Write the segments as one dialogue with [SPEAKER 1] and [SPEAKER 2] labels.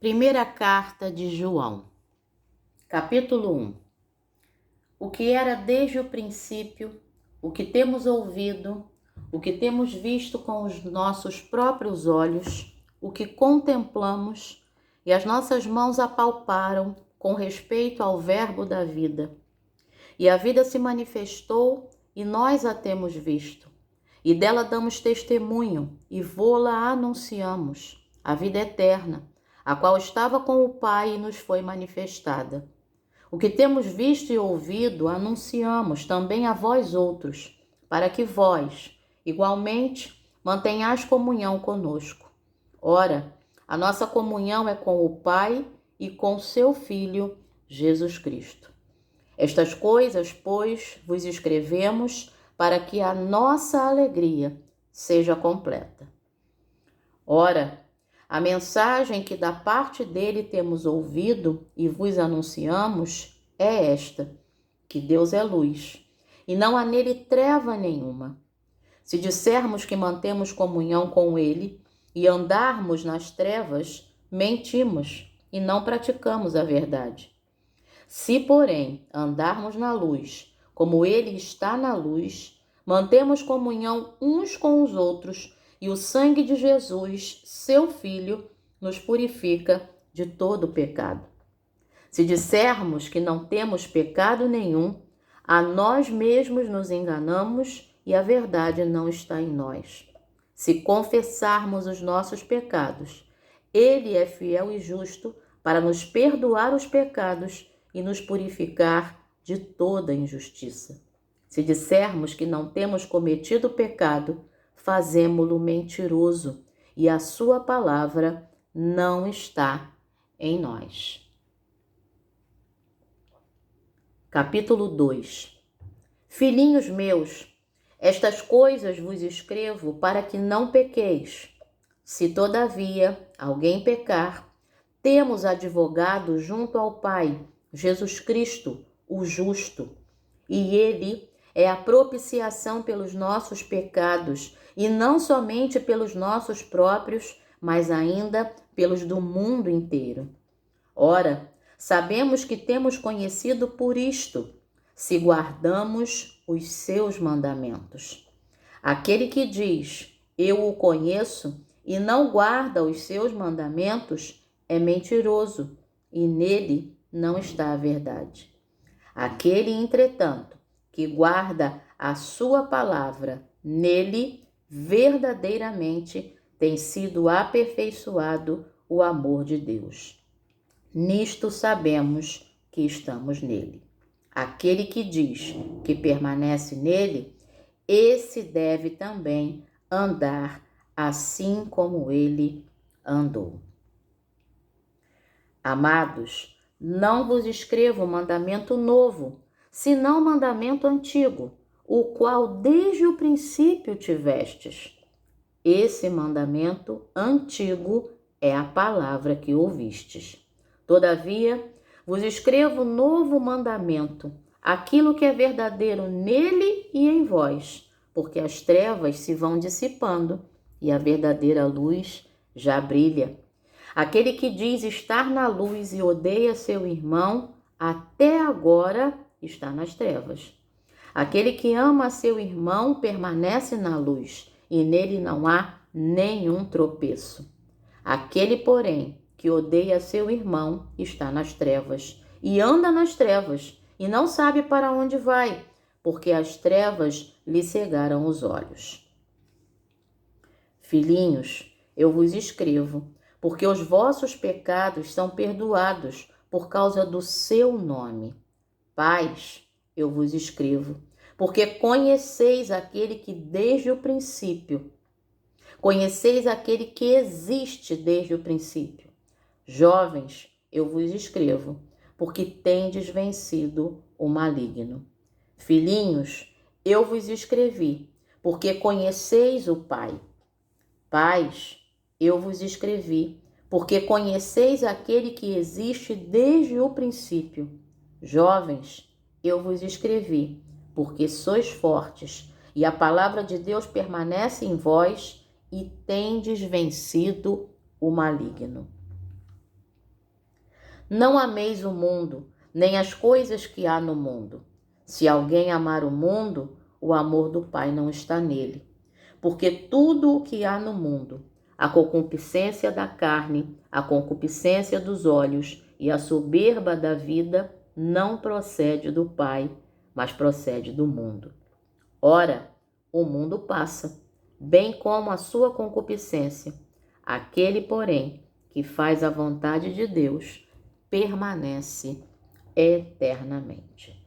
[SPEAKER 1] Primeira carta de João, capítulo 1. O que era desde o princípio, o que temos ouvido, o que temos visto com os nossos próprios olhos, o que contemplamos e as nossas mãos apalparam com respeito ao Verbo da vida. E a vida se manifestou e nós a temos visto. E dela damos testemunho e vô-la anunciamos, a vida eterna, a qual estava com o Pai e nos foi manifestada. O que temos visto e ouvido, anunciamos também a vós outros, para que vós, igualmente, mantenhais comunhão conosco. Ora, a nossa comunhão é com o Pai e com seu Filho, Jesus Cristo. Estas coisas, pois, vos escrevemos para que a nossa alegria seja completa. Ora, a mensagem que da parte dele temos ouvido e vos anunciamos é esta, que Deus é luz, e não há nele treva nenhuma. Se dissermos que mantemos comunhão com ele e andarmos nas trevas, mentimos e não praticamos a verdade. Se, porém, andarmos na luz, como ele está na luz, mantemos comunhão uns com os outros, e o sangue de Jesus, seu Filho, nos purifica de todo pecado. Se dissermos que não temos pecado nenhum, a nós mesmos nos enganamos e a verdade não está em nós. Se confessarmos os nossos pecados, ele é fiel e justo para nos perdoar os pecados e nos purificar de toda injustiça. Se dissermos que não temos cometido pecado, fazemo-lo mentiroso e a sua palavra não está em nós. Capítulo 2. Filhinhos meus, estas coisas vos escrevo para que não pequeis. Se todavia alguém pecar, temos advogado junto ao Pai, Jesus Cristo, o justo, e ele é a propiciação pelos nossos pecados, e não somente pelos nossos próprios, mas ainda pelos do mundo inteiro. Ora, sabemos que temos conhecido por isto, se guardamos os seus mandamentos. Aquele que diz, eu o conheço, e não guarda os seus mandamentos, é mentiroso, e nele não está a verdade. Aquele, entretanto, que guarda a sua palavra, nele verdadeiramente tem sido aperfeiçoado o amor de Deus. Nisto sabemos que estamos nele. Aquele que diz que permanece nele, esse deve também andar assim como ele andou. Amados, não vos escrevo mandamento novo, senão mandamento antigo, o qual desde o princípio tivestes. Esse mandamento antigo é a palavra que ouvistes. Todavia, vos escrevo novo mandamento, aquilo que é verdadeiro nele e em vós, porque as trevas se vão dissipando e a verdadeira luz já brilha. Aquele que diz estar na luz e odeia seu irmão, até agora está nas trevas. Aquele que ama seu irmão permanece na luz, e nele não há nenhum tropeço. Aquele, porém, que odeia seu irmão está nas trevas, e anda nas trevas, e não sabe para onde vai, porque as trevas lhe cegaram os olhos. Filhinhos, eu vos escrevo, porque os vossos pecados são perdoados por causa do seu nome. Pais, eu vos escrevo, porque conheceis aquele que desde o princípio, conheceis aquele que existe desde o princípio. Jovens, eu vos escrevo, porque tendes vencido o maligno. Filhinhos, eu vos escrevi, porque conheceis o Pai. Pais, eu vos escrevi, porque conheceis aquele que existe desde o princípio. Jovens, eu vos escrevi, porque sois fortes, e a palavra de Deus permanece em vós, e tendes vencido o maligno. Não ameis o mundo, nem as coisas que há no mundo. Se alguém amar o mundo, o amor do Pai não está nele. Porque tudo o que há no mundo, a concupiscência da carne, a concupiscência dos olhos e a soberba da vida, não procede do Pai, mas procede do mundo. Ora, o mundo passa, bem como a sua concupiscência. Aquele, porém, que faz a vontade de Deus, permanece eternamente.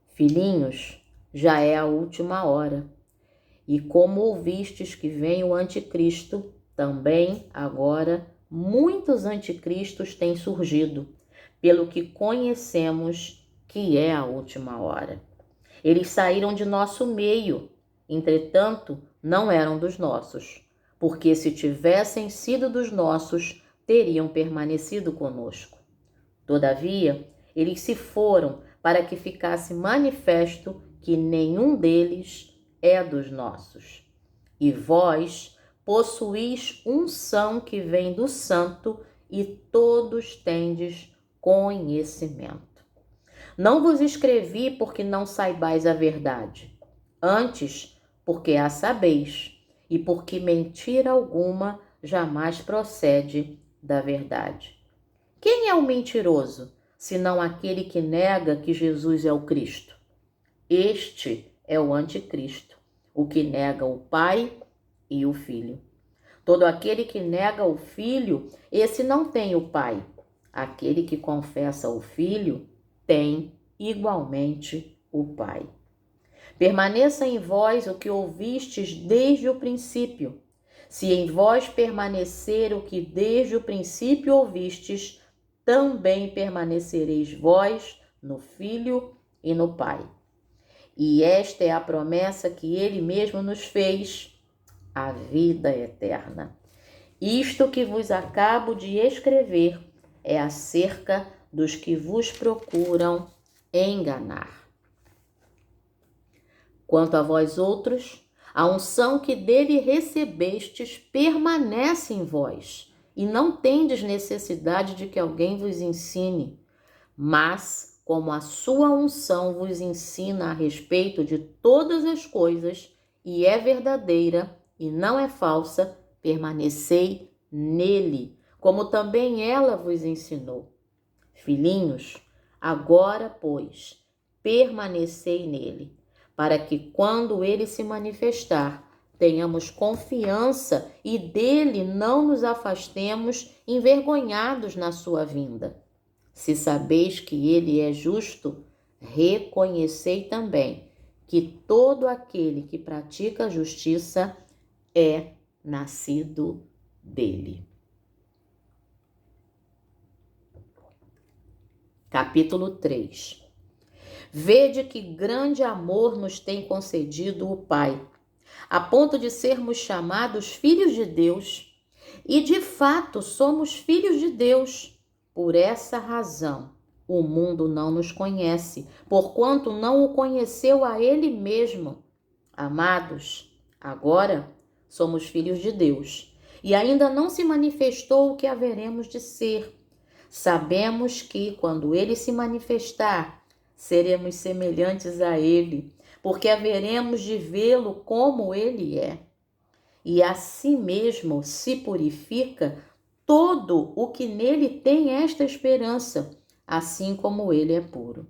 [SPEAKER 1] Filhinhos, já é a última hora. E como ouvistes que vem o anticristo, também agora muitos anticristos têm surgido, pelo que conhecemos que é a última hora. Eles saíram de nosso meio, entretanto, não eram dos nossos, porque se tivessem sido dos nossos, teriam permanecido conosco. Todavia, eles se foram para que ficasse manifesto que nenhum deles é dos nossos. E vós possuís unção que vem do Santo, e todos tendes conhecimento. Não vos escrevi porque não saibais a verdade, antes porque a sabeis, e porque mentira alguma jamais procede da verdade. Quem é o mentiroso, senão aquele que nega que Jesus é o Cristo? Este é o anticristo, o que nega o Pai e o Filho. Todo aquele que nega o Filho, esse não tem o Pai. Aquele que confessa o Filho tem igualmente o Pai. Permaneça em vós o que ouvistes desde o princípio. Se em vós permanecer o que desde o princípio ouvistes, também permanecereis vós no Filho e no Pai. E esta é a promessa que ele mesmo nos fez, a vida eterna. Isto que vos acabo de escrever é acerca dos que vos procuram enganar. Quanto a vós outros, a unção que dele recebestes permanece em vós, e não tendes necessidade de que alguém vos ensine, mas como a sua unção vos ensina a respeito de todas as coisas, e é verdadeira e não é falsa, permanecei nele, como também ela vos ensinou. Filhinhos, agora, pois, permanecei nele, para que quando ele se manifestar, tenhamos confiança e dele não nos afastemos envergonhados na sua vinda. Se sabeis que ele é justo, reconhecei também que todo aquele que pratica a justiça é nascido dele. Capítulo 3. Vede que grande amor nos tem concedido o Pai, a ponto de sermos chamados filhos de Deus, e de fato somos filhos de Deus. Por essa razão, o mundo não nos conhece, porquanto não o conheceu a ele mesmo. Amados, agora somos filhos de Deus, e ainda não se manifestou o que haveremos de ser. Sabemos que, quando ele se manifestar, seremos semelhantes a ele, porque haveremos de vê-lo como ele é. E a si mesmo se purifica todo o que nele tem esta esperança, assim como ele é puro.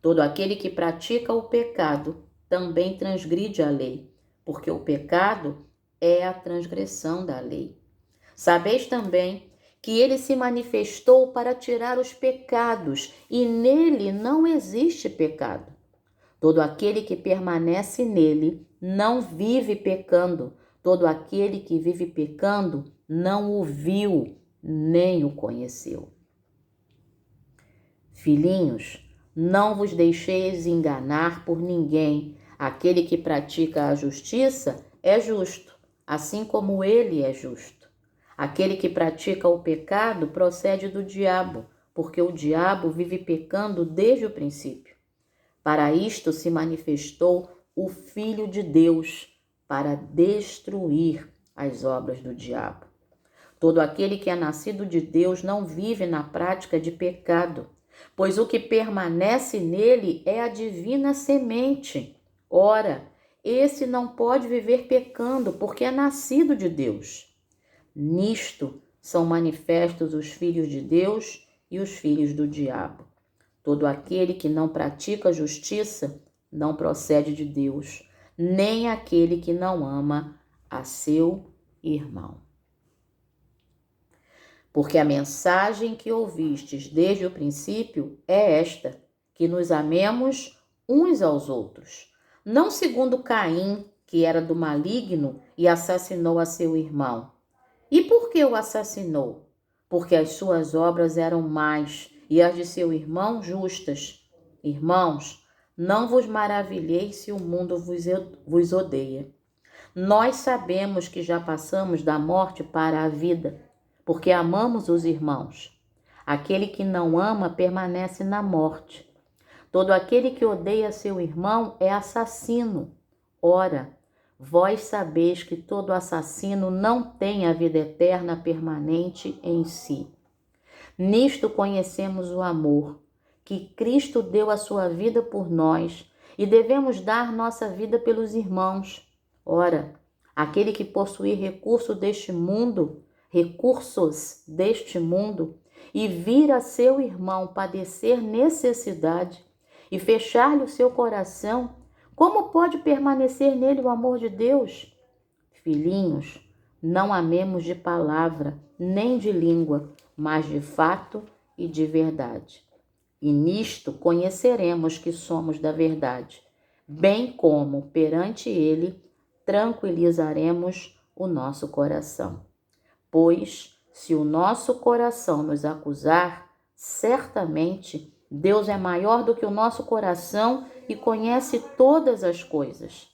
[SPEAKER 1] Todo aquele que pratica o pecado também transgride a lei, porque o pecado é a transgressão da lei. Sabeis também que ele se manifestou para tirar os pecados, e nele não existe pecado. Todo aquele que permanece nele não vive pecando. Todo aquele que vive pecando não o viu, nem o conheceu. Filhinhos, não vos deixeis enganar por ninguém. Aquele que pratica a justiça é justo, assim como ele é justo. Aquele que pratica o pecado procede do diabo, porque o diabo vive pecando desde o princípio. Para isto se manifestou o Filho de Deus, para destruir as obras do diabo. Todo aquele que é nascido de Deus não vive na prática de pecado, pois o que permanece nele é a divina semente. Ora, esse não pode viver pecando, porque é nascido de Deus. Nisto são manifestos os filhos de Deus e os filhos do diabo. Todo aquele que não pratica justiça não procede de Deus, nem aquele que não ama a seu irmão. Porque a mensagem que ouvistes desde o princípio é esta, que nos amemos uns aos outros, não segundo Caim, que era do maligno e assassinou a seu irmão. E por que o assassinou? Porque as suas obras eram más e as de seu irmão justas. Irmãos, não vos maravilheis se o mundo vos odeia. Nós sabemos que já passamos da morte para a vida, porque amamos os irmãos. Aquele que não ama permanece na morte. Todo aquele que odeia seu irmão é assassino. Ora, vós sabeis que todo assassino não tem a vida eterna permanente em si. Nisto conhecemos o amor, que Cristo deu a sua vida por nós, e devemos dar nossa vida pelos irmãos. Ora, aquele que possuir recursos deste mundo, e vir a seu irmão padecer necessidade, e fechar-lhe o seu coração, como pode permanecer nele o amor de Deus? Filhinhos, não amemos de palavra, nem de língua, mas de fato e de verdade. E nisto conheceremos que somos da verdade, bem como perante ele tranquilizaremos o nosso coração. Pois, se o nosso coração nos acusar, certamente Deus é maior do que o nosso coração e conhece todas as coisas.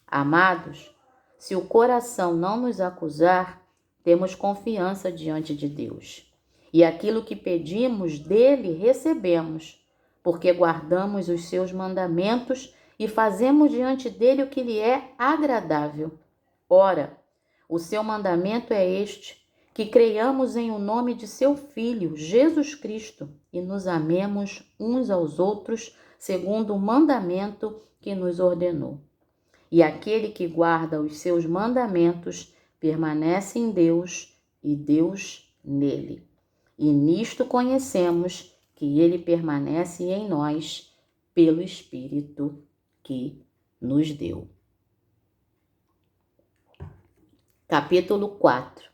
[SPEAKER 1] Amados, se o coração não nos acusar, temos confiança diante de Deus. E aquilo que pedimos dele recebemos, porque guardamos os seus mandamentos e fazemos diante dele o que lhe é agradável. Ora, o seu mandamento é este, que creiamos em o nome de seu Filho, Jesus Cristo, e nos amemos uns aos outros, segundo o mandamento que nos ordenou. E aquele que guarda os seus mandamentos permanece em Deus e Deus nele. E nisto conhecemos que ele permanece em nós pelo Espírito que nos deu. Capítulo 4.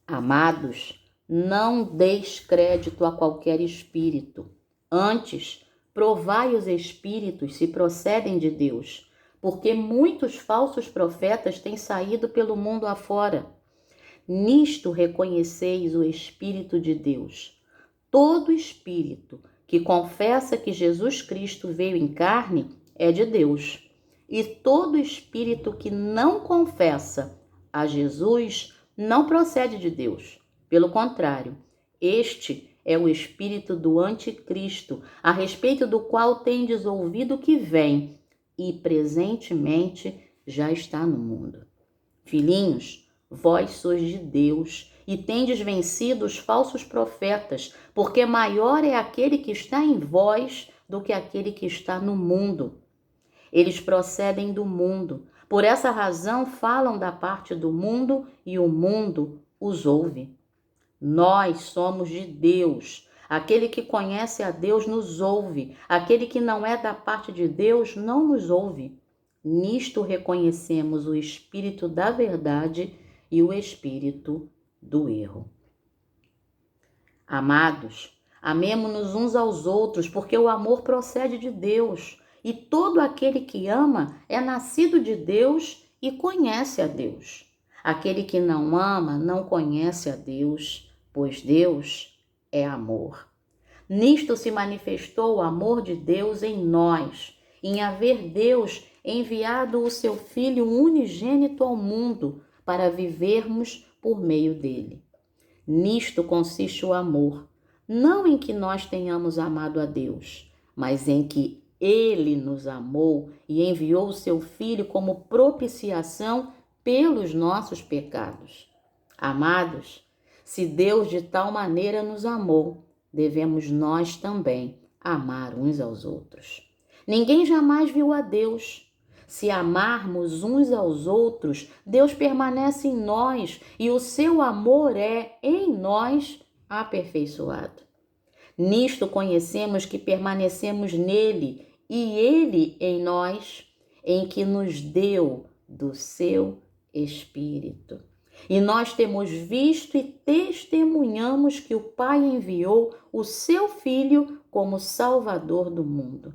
[SPEAKER 1] Amados, não deis crédito a qualquer espírito. Antes, provai os espíritos se procedem de Deus, porque muitos falsos profetas têm saído pelo mundo afora. Nisto reconheceis o Espírito de Deus. Todo espírito que confessa que Jesus Cristo veio em carne é de Deus. E todo espírito que não confessa a Jesus não procede de Deus. Pelo contrário, este é o espírito do anticristo, a respeito do qual tendes ouvido que vem e presentemente já está no mundo. Filhinhos, vós sois de Deus e tendes vencido os falsos profetas, porque maior é aquele que está em vós do que aquele que está no mundo. Eles procedem do mundo, por essa razão falam da parte do mundo e o mundo os ouve. Nós somos de Deus. Aquele que conhece a Deus nos ouve. Aquele que não é da parte de Deus não nos ouve. Nisto reconhecemos o espírito da verdade e o espírito do erro. Amados, amemo-nos uns aos outros, porque o amor procede de Deus. E todo aquele que ama é nascido de Deus e conhece a Deus. Aquele que não ama não conhece a Deus, pois Deus é amor. Nisto se manifestou o amor de Deus em nós, em haver Deus enviado o seu Filho unigênito ao mundo para vivermos por meio dele. Nisto consiste o amor, não em que nós tenhamos amado a Deus, mas em que ele nos amou e enviou o seu Filho como propiciação pelos nossos pecados. Amados, se Deus de tal maneira nos amou, devemos nós também amar uns aos outros. Ninguém jamais viu a Deus. Se amarmos uns aos outros, Deus permanece em nós e o seu amor é, em nós, aperfeiçoado. Nisto conhecemos que permanecemos nele e ele em nós, em que nos deu do seu Espírito. E nós temos visto e testemunhamos que o Pai enviou o seu Filho como Salvador do mundo.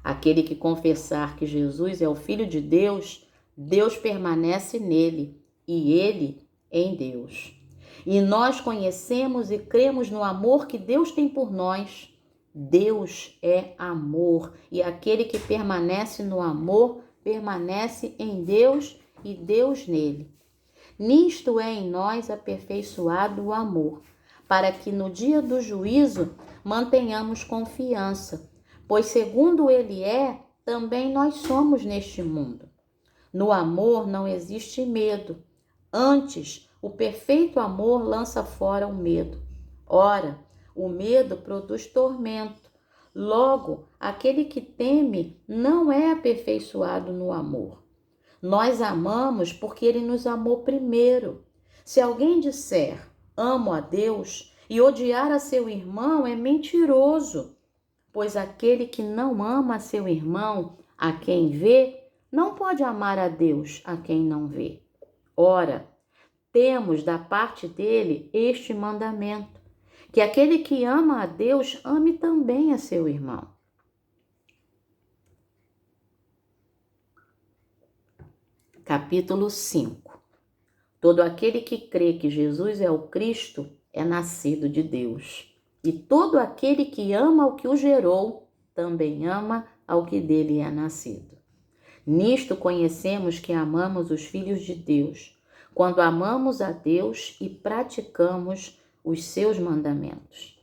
[SPEAKER 1] Aquele que confessar que Jesus é o Filho de Deus, Deus permanece nele e ele em Deus. E nós conhecemos e cremos no amor que Deus tem por nós. Deus é amor e aquele que permanece no amor permanece em Deus e Deus nele. Nisto é em nós aperfeiçoado o amor, para que no dia do juízo mantenhamos confiança, pois segundo ele é, também nós somos neste mundo. No amor não existe medo. Antes, o perfeito amor lança fora o medo. Ora, o medo produz tormento. Logo, aquele que teme não é aperfeiçoado no amor. Nós amamos porque ele nos amou primeiro. Se alguém disser, amo a Deus, e odiar a seu irmão, é mentiroso. Pois aquele que não ama a seu irmão, a quem vê, não pode amar a Deus, a quem não vê. Ora, temos da parte dele este mandamento, que aquele que ama a Deus, ame também a seu irmão. Capítulo 5. Todo aquele que crê que Jesus é o Cristo é nascido de Deus. E todo aquele que ama ao que o gerou, também ama ao que dele é nascido. Nisto conhecemos que amamos os filhos de Deus, quando amamos a Deus e praticamos os seus mandamentos.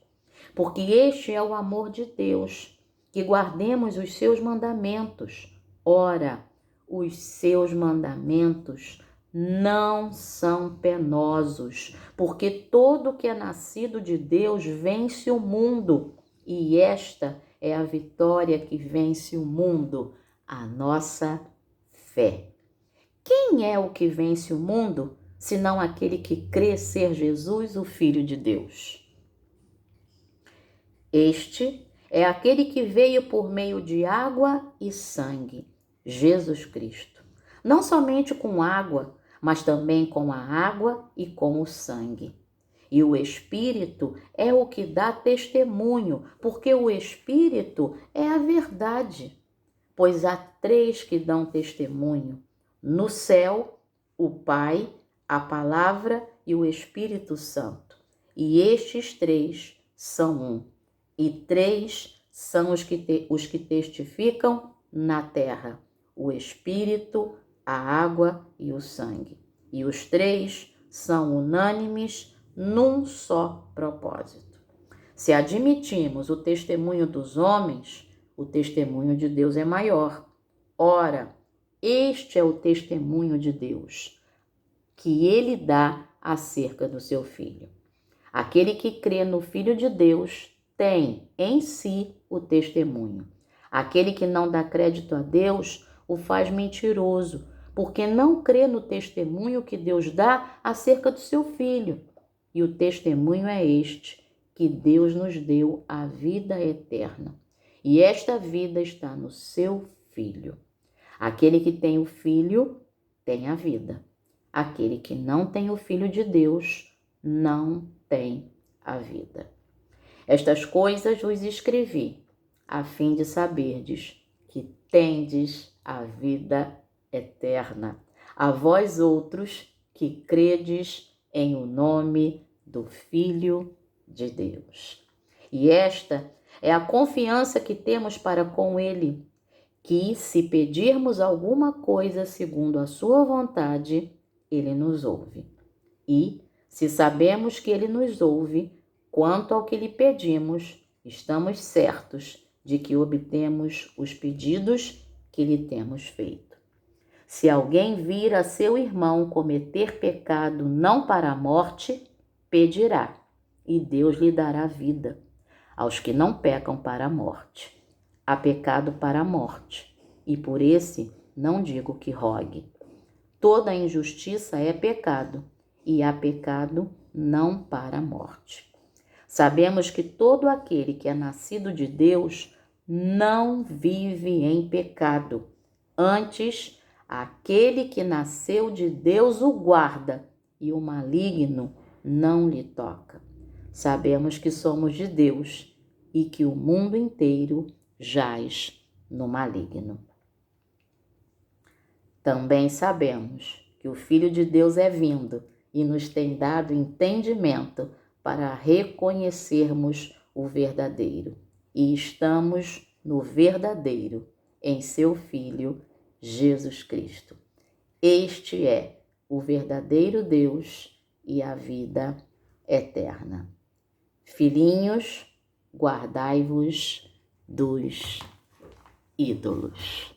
[SPEAKER 1] Porque este é o amor de Deus, que guardemos os seus mandamentos. Ora, os seus mandamentos não são penosos, porque todo que é nascido de Deus vence o mundo, e esta é a vitória que vence o mundo, a nossa fé. Quem é o que vence o mundo, senão aquele que crê ser Jesus, o Filho de Deus? Este é aquele que veio por meio de água e sangue, Jesus Cristo. Não somente com água, mas também com a água e com o sangue. E o Espírito é o que dá testemunho, porque o Espírito é a verdade. Pois há três que dão testemunho: no céu, o Pai, a Palavra e o Espírito Santo. E estes três são um. E três são os que testificam na terra: o Espírito, a água e o sangue. E os três são unânimes num só propósito. Se admitimos o testemunho dos homens, o testemunho de Deus é maior. Ora, este é o testemunho de Deus, que ele dá acerca do seu Filho. Aquele que crê no Filho de Deus tem em si o testemunho. Aquele que não dá crédito a Deus o faz mentiroso, porque não crê no testemunho que Deus dá acerca do seu Filho. E o testemunho é este, que Deus nos deu a vida eterna. E esta vida está no seu Filho. Aquele que tem o Filho tem a vida. Aquele que não tem o Filho de Deus não tem a vida. Estas coisas vos escrevi, a fim de saberdes que tendes a vida eterna, a vós outros que credes em o nome do Filho de Deus. E esta é a confiança que temos para com Ele, que se pedirmos alguma coisa segundo a sua vontade, Ele nos ouve. E, se sabemos que Ele nos ouve, quanto ao que lhe pedimos, estamos certos de que obtemos os pedidos que lhe temos feito. Se alguém vir a seu irmão cometer pecado não para a morte, pedirá, e Deus lhe dará vida. Aos que não pecam para a morte. Há pecado para a morte, e por esse não digo que rogue. Toda injustiça é pecado, e há pecado não para a morte. Sabemos que todo aquele que é nascido de Deus não vive em pecado. Antes, aquele que nasceu de Deus o guarda, e o maligno não lhe toca. Sabemos que somos de Deus e que o mundo inteiro jaz no maligno. Também sabemos que o Filho de Deus é vindo e nos tem dado entendimento para reconhecermos o verdadeiro. E estamos no verdadeiro, em seu Filho, Jesus Cristo. Este é o verdadeiro Deus e a vida eterna. Filhinhos, guardai-vos dos ídolos.